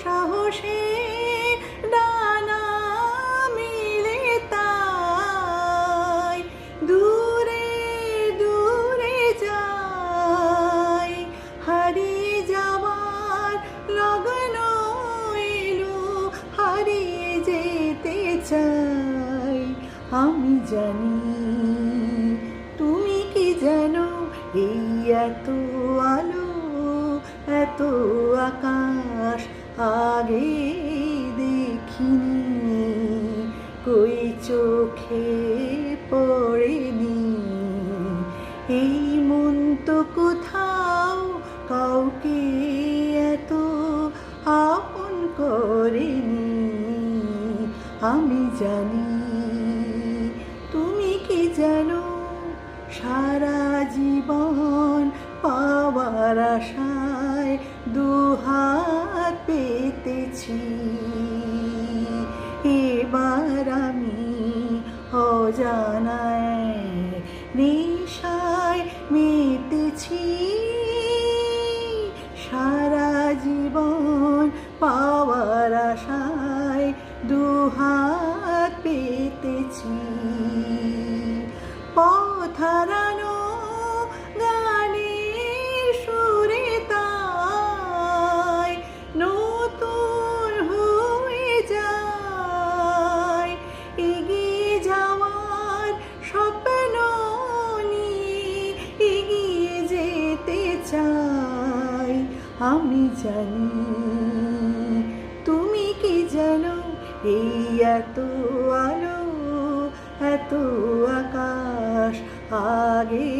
সাহসে ডানা মেলে তাই দূরে দূরে যাই, হারিয়ে যাওয়ার লগন এলো, হারিয়ে যেতে চাই। আমি জানি তুমি কি জানো, এই এত আলো এত আকাশ আগে দেখিনি, কই চোখে পড়েনি। এই মন তো কোথাও কাউকে এত আপন করেনি। আমি জানি তুমি কি জানো, সারা জীবন পাওয়ার আশায় দুহাত পেতেছি, এবার আমি অজানায় নেশায় মেতেছি। সারা জীবন পাওয়ার আশায় দুহাত পেতেছি, পথ হারানো গানের সুরে তাই নতুন হয়ে যায়। এগিয়ে যাওয়ার স্বপ্ন নিয়ে এগিয়ে যেতে চাই। আমি জানি তুমি কি জানো, এই এত আলো এত আকাশ আগে